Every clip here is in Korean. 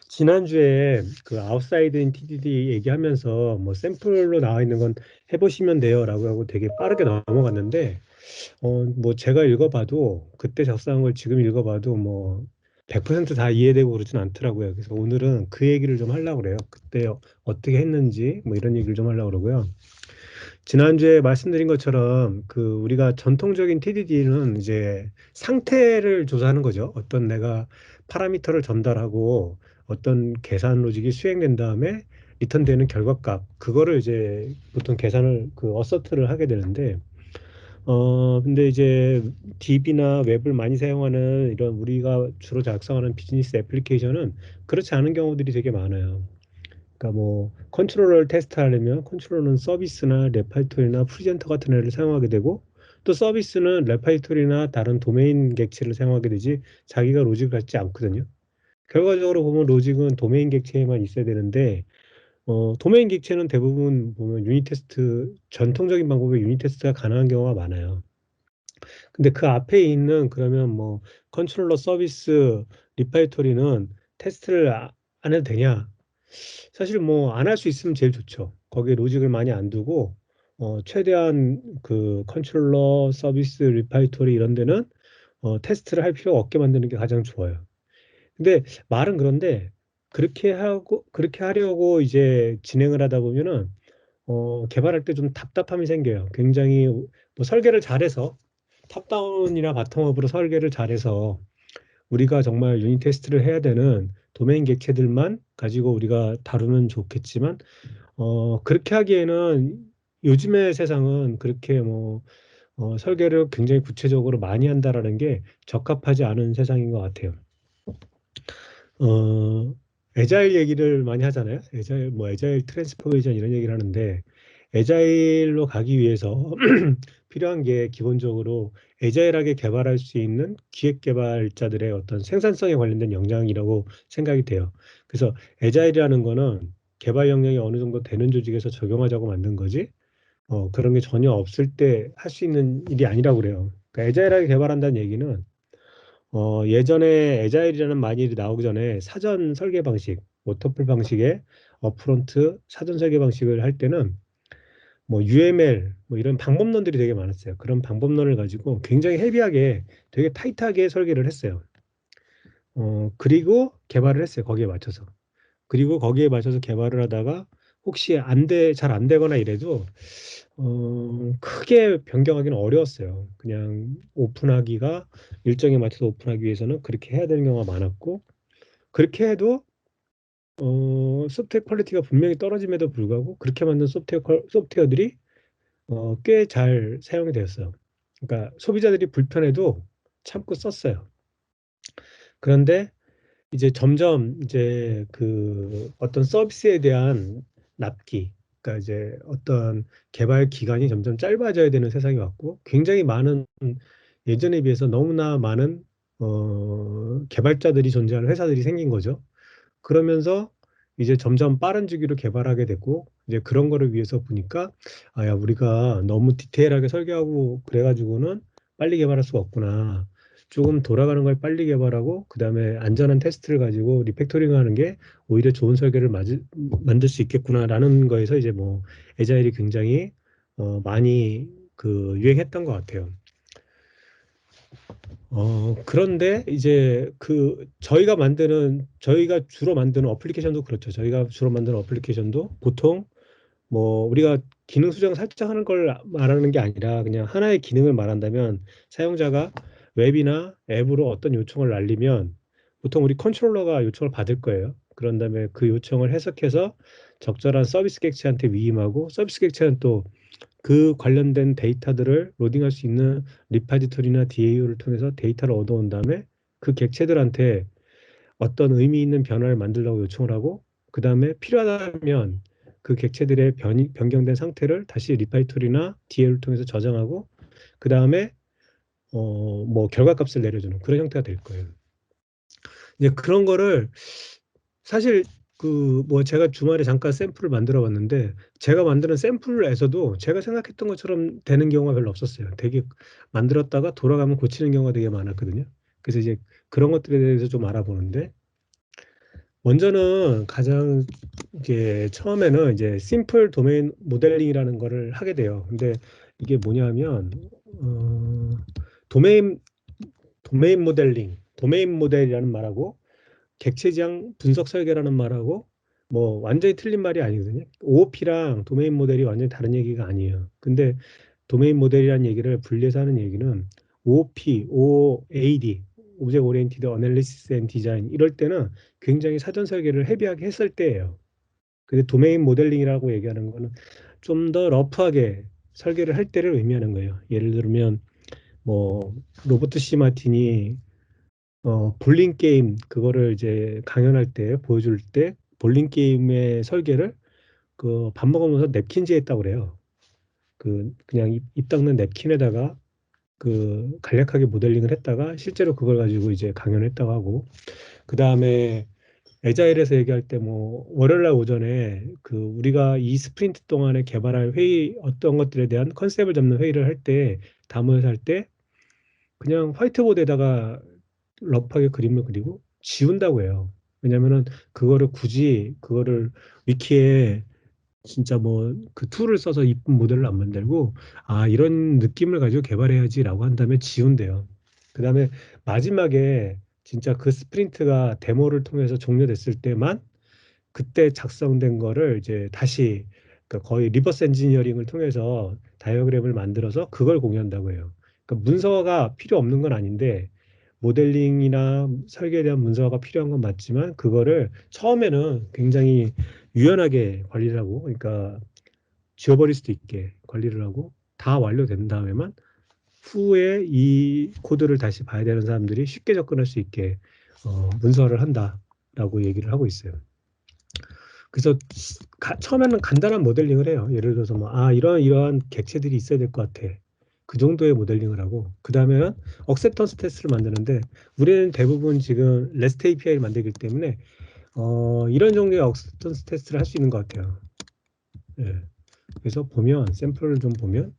지난주에 그 아웃사이드 인 TDD 얘기하면서 뭐 샘플로 나와 있는 건 해보시면 돼요라고 하고 되게 빠르게 넘어갔는데 뭐 제가 읽어봐도 그때 작성한 걸 지금 읽어봐도 뭐 100%다 이해되고 그러진 않더라고요. 그래서 오늘은 그 얘기를 좀 하려고 그래요. 그때 어떻게 했는지 뭐 이런 얘기를 좀 하려고 그러고요. 지난주에 말씀드린 것처럼 그 우리가 전통적인 TDD는 이제 상태를 조사하는 거죠. 어떤 내가 파라미터를 전달하고 어떤 계산 로직이 수행된 다음에 리턴되는 결과값 그거를 이제 보통 계산을 그 어서트를 하게 되는데 근데 이제 DB나 웹을 많이 사용하는 이런 우리가 주로 작성하는 비즈니스 애플리케이션은 그렇지 않은 경우들이 되게 많아요. 그러니까 뭐 컨트롤러를 테스트하려면 컨트롤러는 서비스나 레파지토리나 프리젠터 같은 애를 사용하게 되고 또 서비스는 레파지토리나 다른 도메인 객체를 사용하게 되지 자기가 로직을 갖지 않거든요. 결과적으로 보면 로직은 도메인 객체에만 있어야 되는데 도메인 객체는 대부분 보면 유닛 테스트 전통적인 방법의 유닛 테스트가 가능한 경우가 많아요. 근데 그 앞에 있는 그러면 뭐 컨트롤러 서비스 리파지토리는 테스트를 안 해도 되냐? 사실 뭐 안 할 수 있으면 제일 좋죠. 거기에 로직을 많이 안 두고 최대한 그 컨트롤러 서비스 리파지토리 이런 데는 테스트를 할 필요가 없게 만드는 게 가장 좋아요. 근데 말은 그런데 그렇게 하려고 이제 진행을 하다 보면은 개발할 때 좀 답답함이 생겨요. 굉장히 뭐 설계를 잘해서 탑다운이나 바텀업으로 설계를 잘해서 우리가 정말 유닛 테스트를 해야 되는 도메인 객체들만 가지고 우리가 다루면 좋겠지만 그렇게 하기에는 요즘의 세상은 그렇게 뭐 설계를 굉장히 구체적으로 많이 한다라는 게 적합하지 않은 세상인 것 같아요. 어, 애자일 얘기를 많이 하잖아요. 애자일, 뭐 애자일 트랜스포메이션 이런 얘기를 하는데 애자일로 가기 위해서 필요한 게 기본적으로 애자일하게 개발할 수 있는 기획 개발자들의 어떤 생산성에 관련된 역량이라고 생각이 돼요. 그래서 애자일이라는 거는 개발 역량이 어느 정도 되는 조직에서 적용하자고 만든 거지. 그런 게 전혀 없을 때 할 수 있는 일이 아니라고 그래요. 그러니까 애자일하게 개발한다는 얘기는 예전에 애자일이라는 말이 나오기 전에 사전 설계 방식, 워터풀 방식의 업프론트 사전 설계 방식을 할 때는 뭐 UML 뭐 이런 방법론들이 되게 많았어요. 그런 방법론을 가지고 굉장히 헤비하게 되게 타이트하게 설계를 했어요. 그리고 개발을 했어요. 거기에 맞춰서. 그리고 거기에 맞춰서 개발을 하다가 혹시 잘 안 되거나 이래도 크게 변경하기는 어려웠어요. 그냥 오픈하기가 일정에 맞춰서 오픈하기 위해서는 그렇게 해야 되는 경우가 많았고 그렇게 해도 소프트웨어 퀄리티가 분명히 떨어짐에도 불구하고 그렇게 만든 소프트웨어들이 꽤 잘 사용이 되었어요. 그러니까 소비자들이 불편해도 참고 썼어요. 그런데 이제 점점 이제 그 어떤 서비스에 대한 납기, 그러니까 이제 어떤 개발 기간이 점점 짧아져야 되는 세상이 왔고, 굉장히 많은 예전에 비해서 너무나 많은 개발자들이 존재하는 회사들이 생긴 거죠. 그러면서 이제 점점 빠른 주기로 개발하게 됐고, 이제 그런 거를 위해서 보니까, 아, 야, 우리가 너무 디테일하게 설계하고 그래가지고는 빨리 개발할 수가 없구나. 조금 돌아가는 걸 빨리 개발하고, 그 다음에 안전한 테스트를 가지고 리팩토링 하는 게 오히려 좋은 설계를 만들 수 있겠구나라는 거에서 이제 뭐, 에자일이 굉장히 많이 그 유행했던 것 같아요. 그런데 이제 저희가 주로 만드는 어플리케이션도 그렇죠. 저희가 주로 만드는 어플리케이션도 보통 뭐 우리가 기능 수정 살짝 하는 걸 말하는 게 아니라 그냥 하나의 기능을 말한다면 사용자가 웹이나 앱으로 어떤 요청을 날리면 보통 우리 컨트롤러가 요청을 받을 거예요. 그런 다음에 그 요청을 해석해서 적절한 서비스 객체한테 위임하고 서비스 객체는 또 그 관련된 데이터들을 로딩할 수 있는 리파지토리나 DAU를 통해서 데이터를 얻어온 다음에 그 객체들한테 어떤 의미 있는 변화를 만들라고 요청을 하고 그 다음에 필요하다면 그 객체들의 변경된 상태를 다시 리파지토리나 DAU를 통해서 저장하고 그 다음에 뭐 결과값을 내려주는 그런 형태가 될 거예요. 이제 그런 거를 사실 그 뭐 제가 주말에 잠깐 샘플을 만들어 봤는데 제가 만드는 샘플에서도 제가 생각했던 것처럼 되는 경우가 별로 없었어요. 되게 만들었다가 돌아가면 고치는 경우가 되게 많았거든요. 그래서 이제 그런 것들에 대해서 좀 알아보는데 먼저는 가장 이게 처음에는 이제 심플 도메인 모델링이라는 거를 하게 돼요. 근데 이게 뭐냐면 어, 도메인 도메인 모델이라는 말하고 객체지향 분석 설계라는 말하고 뭐 완전히 틀린 말이 아니거든요. OOP랑 도메인 모델이 완전히 다른 얘기가 아니에요. 근데 도메인 모델이라는 얘기를 분리해서 하는 얘기는 OOP, OOAD, 오브젝트 오리엔티드 어널리시스 앤 디자인 이럴 때는 굉장히 사전 설계를 헤비하게 했을 때예요. 근데 도메인 모델링이라고 얘기하는 거는 좀 더 러프하게 설계를 할 때를 의미하는 거예요. 예를 들면 뭐 로버트 C 마틴이 볼링 게임 그거를 이제 강연할 때 보여줄 때 볼링 게임의 설계를 그 밥 먹으면서 냅킨즈에 했다고 그래요. 그냥 입 닦는 냅킨에다가 그 간략하게 모델링을 했다가 실제로 그걸 가지고 이제 강연했다고 하고 그 다음에 에자일에서 얘기할 때 뭐 월요일 날 오전에 그 우리가 이 스프린트 동안에 개발할 회의 어떤 것들에 대한 컨셉을 잡는 회의를 할 때 담을 할 때 그냥 화이트보드에다가 러프하게 그림을 그리고 지운다고 해요. 왜냐면은 그거를 굳이 그거를 위키에 진짜 뭐 그 툴을 써서 이쁜 모델을 안 만들고 아 이런 느낌을 가지고 개발해야지라고 한 다음에 지운대요. 그다음에 마지막에 진짜 그 스프린트가 데모를 통해서 종료됐을 때만 그때 작성된 거를 이제 다시 그러니까 거의 리버스 엔지니어링을 통해서 다이어그램을 만들어서 그걸 공유한다고 해요. 그러니까 문서가 필요 없는 건 아닌데 모델링이나 설계에 대한 문서가 필요한 건 맞지만 그거를 처음에는 굉장히 유연하게 관리를 하고 그러니까 지워버릴 수도 있게 관리를 하고 다 완료된 다음에만 후에 이 코드를 다시 봐야 되는 사람들이 쉽게 접근할 수 있게 문서를 한다라고 얘기를 하고 있어요. 그래서 처음에는 간단한 모델링을 해요. 예를 들어서 뭐, 아, 이러한 객체들이 있어야 될 것 같아. 그 정도의 모델링을 하고, 그 다음에는 억셉턴스 테스트를 만드는데, 우리는 대부분 지금 REST API를 만들기 때문에, 이런 종류의 억셉턴스 테스트를 할 수 있는 것 같아요. 예. 그래서 보면, 샘플을 좀 보면,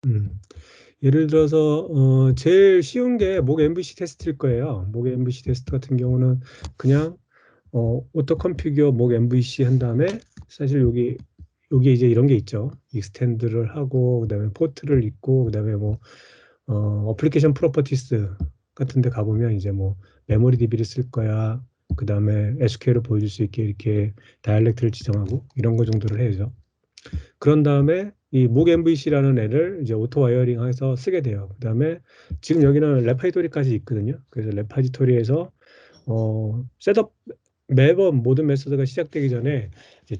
음, 예를 들어서, 제일 쉬운 게 목 MVC 테스트일 거예요. 목 MVC 테스트 같은 경우는 그냥 오토 컨피규어 목 MVC 한 다음에 사실 여기 이제 이런 게 있죠. 익스텐드를 하고 그다음에 포트를 있고 그다음에 뭐 어플리케이션 프로퍼티스 같은 데 가보면 이제 뭐 메모리 DB를 쓸 거야. 그다음에 SQL을 보여줄 수 있게 이렇게 다이얼렉트를 지정하고 이런 거 정도를 해야죠. 그런 다음에 이 목 MVC라는 애를 이제 오토 와이어링해서 쓰게 돼요. 그다음에 지금 여기는 레파지토리까지 있거든요. 그래서 레파지토리에서 셋업 매번 모든 메소드가 시작되기 전에 이제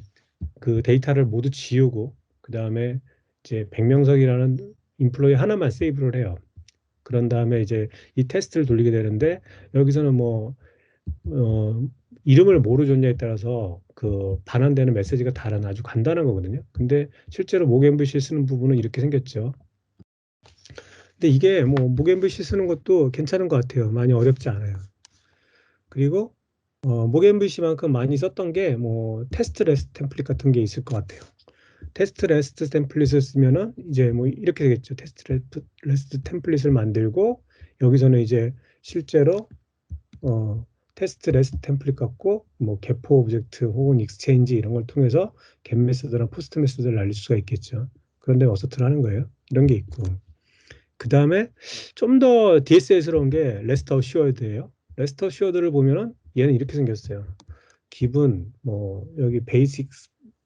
그 데이터를 모두 지우고 그 다음에 이제 100명석이라는 인플로이 하나만 세이브를 해요. 그런 다음에 이제 이 테스트를 돌리게 되는데 여기서는 뭐 이름을 뭐로 줬냐에 따라서 그 반환되는 메시지가 다른 아주 간단한 거거든요. 근데 실제로 목 MVC 쓰는 부분은 이렇게 생겼죠. 근데 이게 뭐 목 MVC 쓰는 것도 괜찮은 것 같아요. 많이 어렵지 않아요. 그리고 목 MVC만큼 많이 썼던 게 뭐 테스트 레스트 템플릿 같은 게 있을 것 같아요. 테스트 레스트 템플릿을 쓰면은 이제 뭐 이렇게 되겠죠. 레스트 템플릿을 만들고 여기서는 이제 실제로 어, 테스트 레스트 템플릿 갖고 뭐 개포 오브젝트 혹은 익스체인지 이런 걸 통해서 겟 메소드랑 포스트 메소드를 날릴 수가 있겠죠. 그런데 어서트를 하는 거예요. 이런 게 있고. 그 다음에 좀 더 DSS러운 게 레스트 어슈어드예요. 레스트 어슈어드를 보면은 얘는 이렇게 생겼어요. 기본 뭐 여기 베이직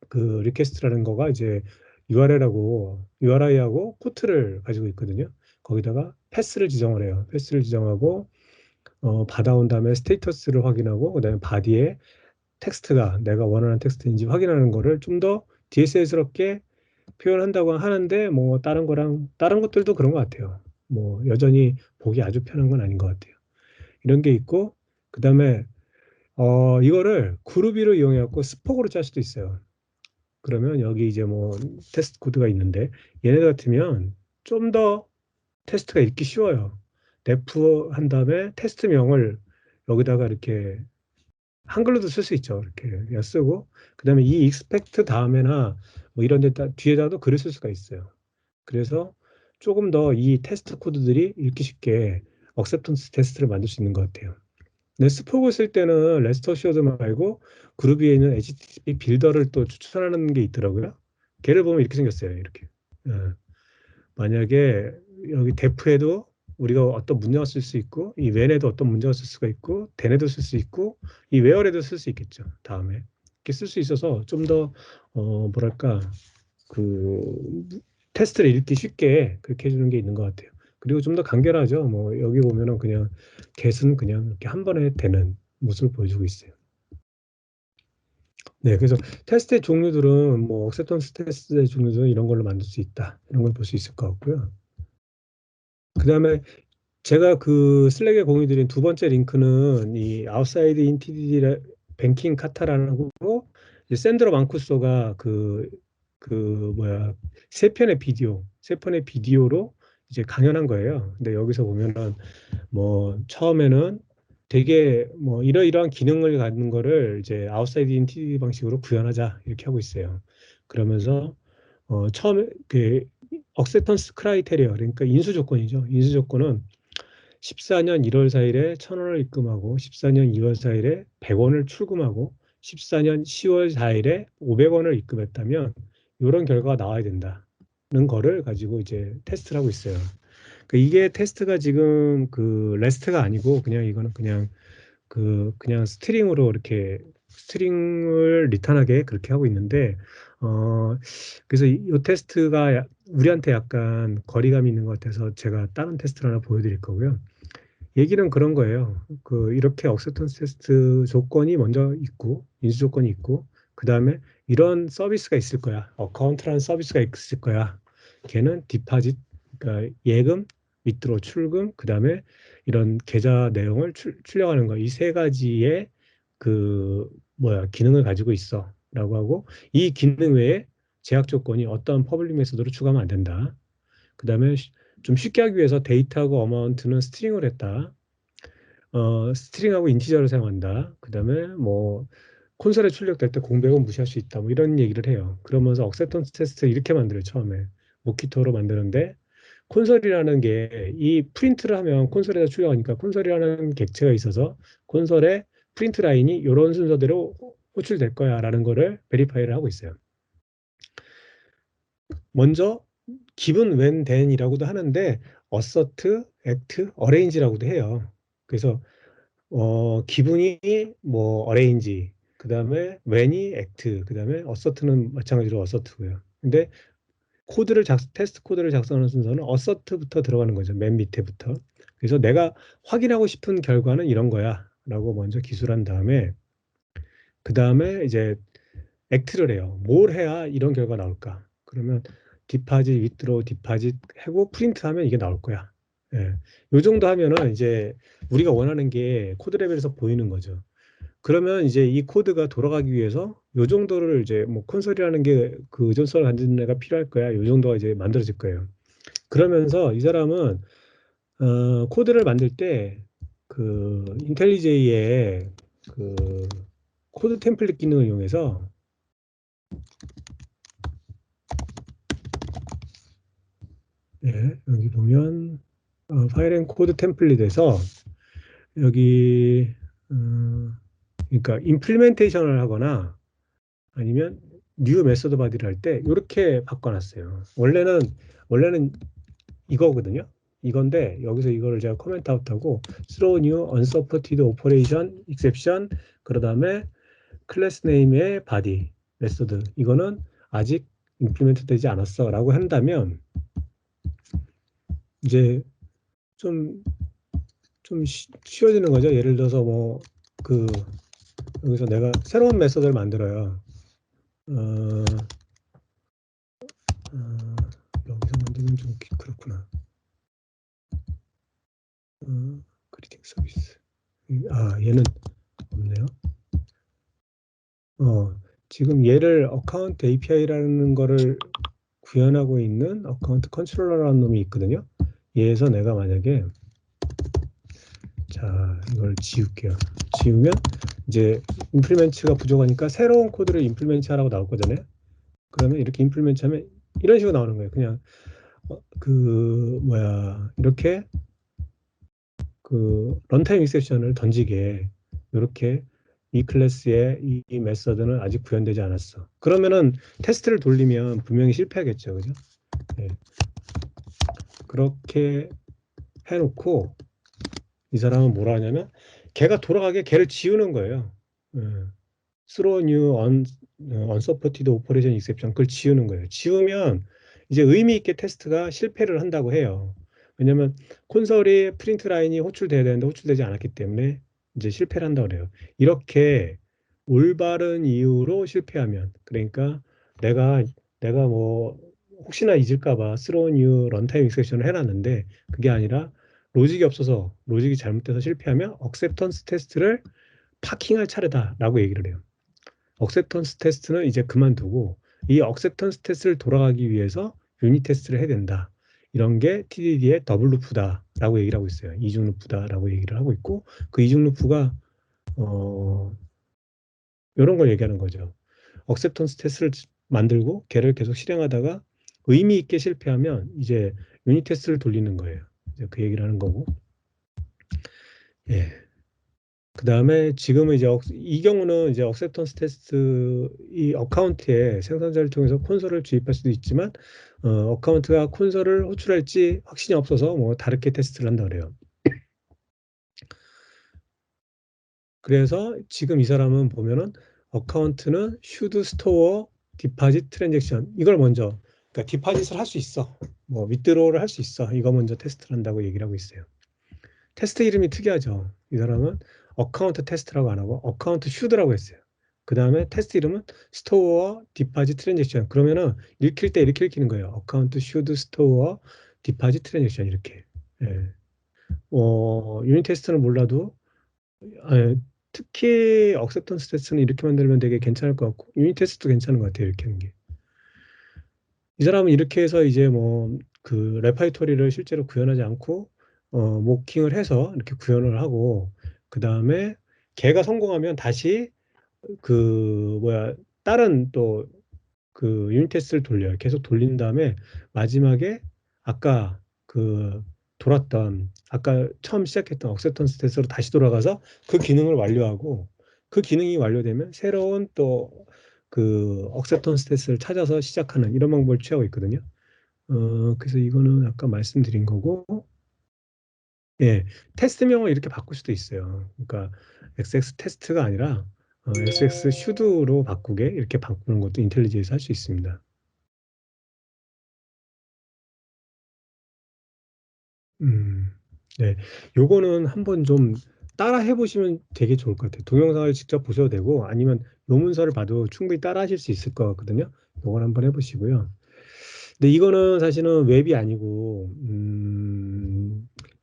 그 리퀘스트라는 거가 이제 URL하고 URI하고 포트를 가지고 있거든요. 거기다가 패스를 지정을 해요. 패스를 지정하고 받아온 다음에 스테이터스를 확인하고 그다음에 바디에 텍스트가 내가 원하는 텍스트인지 확인하는 거를 좀 더 DSS럽게 표현한다고 하는데 뭐 다른 것들도 그런 것 같아요. 뭐 여전히 보기 아주 편한 건 아닌 것 같아요. 이런 게 있고 그다음에 이거를 그루비로 이용해갖고 스포그로 짤 수도 있어요. 그러면 여기 이제 뭐 테스트 코드가 있는데 얘네 같으면 좀 더 테스트가 읽기 쉬워요. def 한 다음에 테스트명을 여기다가 이렇게 한글로도 쓸 수 있죠. 이렇게 그냥 쓰고 그다음에 이 expect 다음에나 뭐 이런 데다 뒤에다도 글을 쓸 수가 있어요. 그래서 조금 더 이 테스트 코드들이 읽기 쉽게 억셉턴스 테스트를 만들 수 있는 것 같아요. 근데 스포그 쓸 때는 레스트 어슈어드 말고 그루비에 있는 HTTP 빌더를 또 추천하는 게 있더라고요. 걔를 보면 이렇게 생겼어요. 이렇게. 예. 만약에 여기 데프에도 우리가 어떤 문제가 쓸 수 있고 이 웬에도 어떤 문제가 쓸 수가 있고 den에도 쓸 수 있고 이 웨어에도 쓸 수 있겠죠. 다음에 이렇게 쓸 수 있어서 좀 더 뭐랄까 그 테스트를 읽기 쉽게 그렇게 해주는 게 있는 것 같아요. 그리고 좀 더 간결하죠. 뭐 여기 보면은 그냥 get은 그냥 이렇게 한 번에 되는 모습을 보여주고 있어요. 네, 그래서 테스트의 종류들은 뭐 억셉턴스 테스트의 종류들은 이런 걸로 만들 수 있다. 이런 걸 볼 수 있을 것 같고요. 그다음에 제가 그 슬랙에 공유드린 두 번째 링크는 이 아웃사이드 인티티 뱅킹 카타라는 거고 이제 샌드로 망쿠소가 그 뭐야 세 편의 비디오로 이제 강연한 거예요. 근데 여기서 보면은 뭐 처음에는 되게 뭐 이러이러한 기능을 갖는 거를 이제 아웃사이드 인티티 방식으로 구현하자 이렇게 하고 있어요. 그러면서 처음에 그 억셉턴스 크라이테리어 그러니까 인수 조건이죠. 인수 조건은 14년 1월 4일에 1,000원을 입금하고 14년 2월 4일에 100원을 출금하고 14년 10월 4일에 500원을 입금했다면 이런 결과가 나와야 된다는 거를 가지고 이제 테스트를 하고 있어요. 이게 테스트가 지금 그 레스트가 아니고 그냥 이거는 그냥 스트링으로 이렇게 스트링을 리턴하게 그렇게 하고 있는데 그래서 이 테스트가 우리한테 약간 거리감이 있는 것 같아서 제가 다른 테스트를 하나 보여드릴 거고요. 얘기는 그런 거예요. 이렇게 억셉턴스 테스트 조건이 먼저 있고 인수 조건이 있고 그 다음에 이런 서비스가 있을 거야. 어카운트라는 서비스가 있을 거야. 걔는 디파짓, 그러니까 예금, 밑으로 출금, 그 다음에 이런 계좌 내용을 출력하는 거. 이 세 가지의 그 기능을 가지고 있어라고 하고 이 기능 외에 제약 조건이 어떤 퍼블릭 메소드로 추가하면 안 된다. 그 다음에 좀 쉽게 하기 위해서 데이터하고 어마운트는 스트링을 했다. 스트링하고 인티저를 사용한다. 그 다음에 뭐 콘솔에 출력될 때 공백은 무시할 수 있다. 뭐 이런 얘기를 해요. 그러면서 억셉턴스 테스트 이렇게 만들어요. 처음에 모키토로 만드는데 콘솔이라는 게 이 프린트를 하면 콘솔에다 출력하니까 콘솔이라는 객체가 있어서 콘솔에 프린트 라인이 이런 순서대로 호출될 거야라는 거를 베리파이를 하고 있어요. 먼저 기본 when then이라고도 하는데 assert, act, arrange라고도 해요. 그래서 기분이 뭐 arrange, 그다음에 when이 act, 그다음에 assert는 마찬가지로 assert고요. 근데 테스트 코드를 작성하는 순서는 assert부터 들어가는 거죠. 맨 밑에부터. 그래서 내가 확인하고 싶은 결과는 이런 거야라고 먼저 기술한 다음에 그다음에 이제 액트를 해요. 뭘 해야 이런 결과 나올까? 그러면 디파짓, 위드로, 디파짓 하고 프린트하면 이게 나올 거야. 예. 요 정도 하면은 이제 우리가 원하는 게 코드 레벨에서 보이는 거죠. 그러면 이제 이 코드가 돌아가기 위해서 요 정도를 이제 뭐 콘솔이라는 게 그 전선을 갖는 애가 필요할 거야. 요 정도가 이제 만들어질 거예요. 그러면서 이 사람은 코드를 만들 때 그 인텔리제이의 그 코드 템플릿 기능을 이용해서 여기 보면 파일 앤 코드 템플릿에서 여기 그러니까 임플리멘테이션을 하거나 아니면 뉴 메소드 바디를 할 때 이렇게 바꿔놨어요. 원래는 이거거든요. 이건데 여기서 이거를 제가 코멘트 아웃하고 throw new unsupported operation exception 그다음에 클래스 네임의 바디 메소드 이거는 아직 임플리멘트 되지 않았어라고 한다면 이제 좀 쉬워지는 거죠. 예를 들어서 뭐 여기서 내가 새로운 메소드를 만들어요. 어, 여기서 만들면 좀 그렇구나. 그리팅 서비스. 얘는 없네요. 지금 얘를 어카운트 API라는 거를 구현하고 있는 어카운트 컨트롤러라는 놈이 있거든요. 얘에서 내가 만약에 자 이걸 지울게요. 지우면 이제 임플리멘트가 부족하니까 새로운 코드를 임플리멘트 하라고 나올 거잖아요. 그러면 이렇게 임플리멘트 하면 이런 식으로 나오는 거예요. 그냥 이렇게 그 런타임 익셉션을 던지게 이렇게 이 클래스의 이 메서드는 아직 구현되지 않았어. 그러면은 테스트를 돌리면 분명히 실패하겠죠, 그죠? 예. 그렇게 해놓고 이 사람은 뭐라 하냐면 걔가 돌아가게 걔를 지우는 거예요. 예. throw new unsupported operation exception 그걸 지우는 거예요. 지우면 이제 의미 있게 테스트가 실패를 한다고 해요. 왜냐면 콘솔이 프린트 라인이 호출돼야 되는데 호출되지 않았기 때문에 이제 실패를 한다고 그래요. 이렇게 올바른 이유로 실패하면 그러니까 내가 내가 뭐 혹시나 잊을까 봐 throw new runtime exception을 해놨는데 그게 아니라 로직이 없어서 로직이 잘못돼서 실패하면 acceptance 테스트를 파킹할 차례다라고 얘기를 해요. 억셉턴스 테스트는 이제 그만두고 이 억셉턴스 테스트를 돌아가기 위해서 유닛 테스트를 해야 된다. 이런 게 TDD의 더블 루프다라고 얘기를 하고 있어요. 이중 루프다라고 얘기를 하고 있고 그 이중 루프가 어 이런 걸 얘기하는 거죠. 억셉턴스 테스트를 만들고 걔를 계속 실행하다가 의미 있게 실패하면 이제 유닛 테스트를 돌리는 거예요. 이제 그 얘기를 하는 거고. 예. 그 다음에 지금은 이제 이 경우는 이제 억셉턴스 테스트 이 어카운트에 생성자를 통해서 콘솔을 주입할 수도 있지만 어카운트가 콘솔을 호출할지 확신이 없어서 뭐 다르게 테스트를 한다 그래요. 그래서 지금 이 사람은 보면은 어카운트는 should store deposit transaction 이걸 먼저 그러니까 디파짓을 할 수 있어. 뭐 윗드로우를 할 수 있어. 이거 먼저 테스트를 한다고 얘기를 하고 있어요. 테스트 이름이 특이하죠. 이 사람은 어카운트 테스트라고 안 하고 어카운트 슈드라고 했어요. 그 다음에 테스트 이름은 스토어 디파짓 트랜잭션. 그러면은 읽힐 때 이렇게 읽히는 거예요. 어카운트 슈드 스토어 디파짓 트랜잭션 이렇게. 예. 유닛 테스트는 몰라도 특히 억셉턴스 테스트는 이렇게 만들면 되게 괜찮을 것 같고 유닛 테스트도 괜찮은 것 같아요. 이렇게 하는 게. 이 사람은 이렇게 해서 이제 뭐 그 레파이토리를 실제로 구현하지 않고 모킹을 해서 이렇게 구현을 하고 그 다음에 걔가 성공하면 다시 다른 또 그 유닛 테스트를 돌려요. 계속 돌린 다음에 마지막에 아까 그 돌았던 아까 처음 시작했던 억셉턴스 테스트로 다시 돌아가서 그 기능을 완료하고 그 기능이 완료되면 새로운 또 그 억셉턴스 테스트를 찾아서 시작하는 이런 방법을 취하고 있거든요. 그래서 이거는 아까 말씀드린 거고, 예, 테스트명을 이렇게 바꿀 수도 있어요. 그러니까 XX 테스트가 아니라 XX should로 바꾸게 이렇게 바꾸는 것도 인텔리지에서 할 수 있습니다. 음, 네, 요거는 한번 좀 따라 해보시면 되게 좋을 것 같아요. 동영상을 직접 보셔도 되고 아니면 논문서를 봐도 충분히 따라 하실 수 있을 것 같거든요. 요걸 한번 해보시고요. 근데 이거는 사실은 웹이 아니고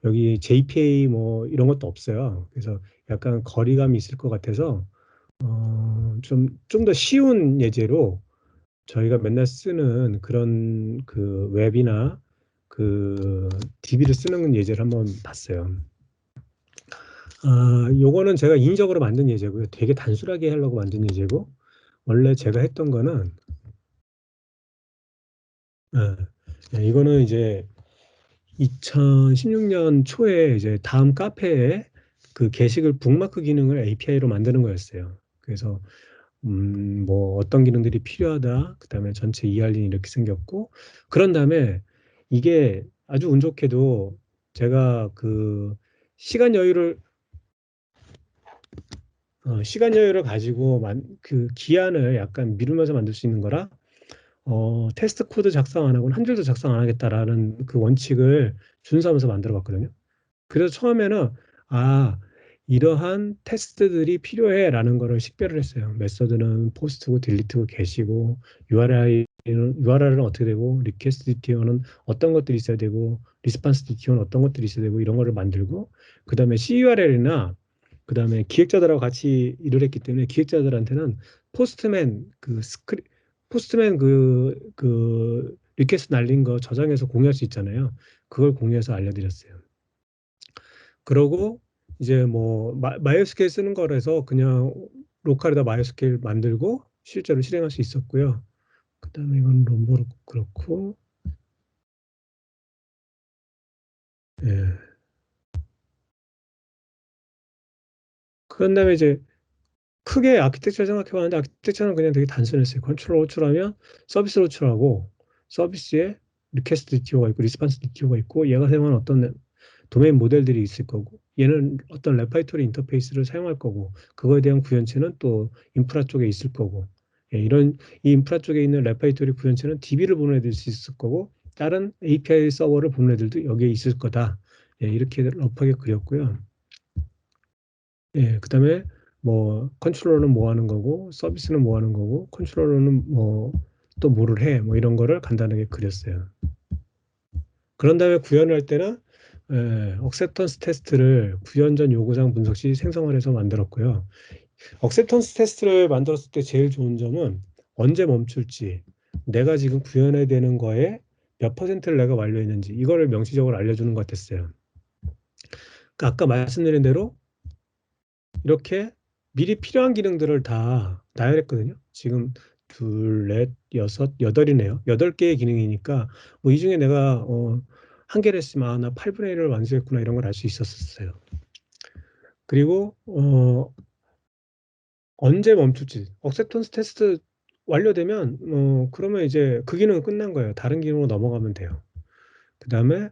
여기 JPA 뭐 이런 것도 없어요. 그래서 약간 거리감이 있을 것 같아서 좀 더 쉬운 예제로 저희가 맨날 쓰는 그런 그 웹이나 그 DB를 쓰는 예제를 한번 봤어요. 요거는 제가 인위적으로 만든 예제고요. 되게 단순하게 하려고 만든 예제고 원래 제가 했던 거는 이거는 이제 2016년 초에 이제 다음 카페에 그 게시글 북마크 기능을 API로 만드는 거였어요. 그래서 뭐 어떤 기능들이 필요하다. 그다음에 전체 ER링이 이렇게 생겼고 그런 다음에 이게 아주 운 좋게도 제가 그 시간 여유를 시간 여유를 가지고 그 기한을 약간 미루면서 만들 수 있는 거라 테스트 코드 작성 안 하고는 한 줄도 작성 안 하겠다라는 그 원칙을 준수하면서 만들어 봤거든요. 그래서 처음에는 아 이러한 테스트들이 필요해라는 거를 식별을 했어요. 메서드는 포스트고 딜리트고 게시고 URL은 어떻게 되고 리퀘스트 디티어는 어떤 것들이 있어야 되고 리스판스 디티어는 어떤 것들이 있어야 되고 이런 거를 만들고 그다음에 CURL이나 그다음에 기획자들하고 같이 일을 했기 때문에 기획자들한테는 포스트맨 그 스크립 포스트맨 그 리퀘스트 날린 거 저장해서 공유할 수 있잖아요. 그걸 공유해서 알려드렸어요. 그러고 이제 뭐 마이스케일 쓰는 거라서 그냥 로컬에다 마이스케일 만들고 실제로 실행할 수 있었고요. 그다음에 이건 롬버로 그렇고 그런 다음에 이제 크게 아키텍처를 생각해 봤는데 아키텍처는 그냥 되게 단순했어요. 컨트롤러 호출하면 서비스를 호출하고 서비스에 리퀘스트 DTO가 있고 리스판스 DTO가 있고 얘가 사용하는 어떤 도메인 모델들이 있을 거고 얘는 어떤 레파이토리 인터페이스를 사용할 거고 그거에 대한 구현체는 또 인프라 쪽에 있을 거고 예, 이런 이 인프라 쪽에 있는 레파이토리 구현체는 DB를 보내줄 수 있을 거고 다른 API 서버를 보는 애들도 여기에 있을 거다. 예, 이렇게 러프하게 그렸고요. 예, 그다음에 뭐 컨트롤러는 뭐 하는 거고 서비스는 뭐 하는 거고 컨트롤러는 뭐 또 뭐를 해 뭐 이런 거를 간단하게 그렸어요. 그런 다음에 구현을 할 때는 억셉턴스 테스트를 구현 전 요구사항 분석 시 생성을 해서 만들었고요. 억셉턴스 테스트를 만들었을 때 제일 좋은 점은 언제 멈출지, 내가 지금 구현해야 되는 거에 몇 퍼센트를 내가 완료했는지 이거를 명시적으로 알려주는 것 같았어요. 그러니까 아까 말씀드린 대로 이렇게 미리 필요한 기능들을 다 나열했거든요. 지금 둘, 넷, 여섯, 여덟이네요. 8개의 기능이니까 뭐 이 중에 내가 한 개를 했으면 나 8분의 1을 완수했구나 이런 걸 알 수 있었어요. 그리고 언제 멈출지 억셉턴스 테스트 완료되면 그러면 이제 그 기능은 끝난 거예요. 다른 기능으로 넘어가면 돼요. 그다음에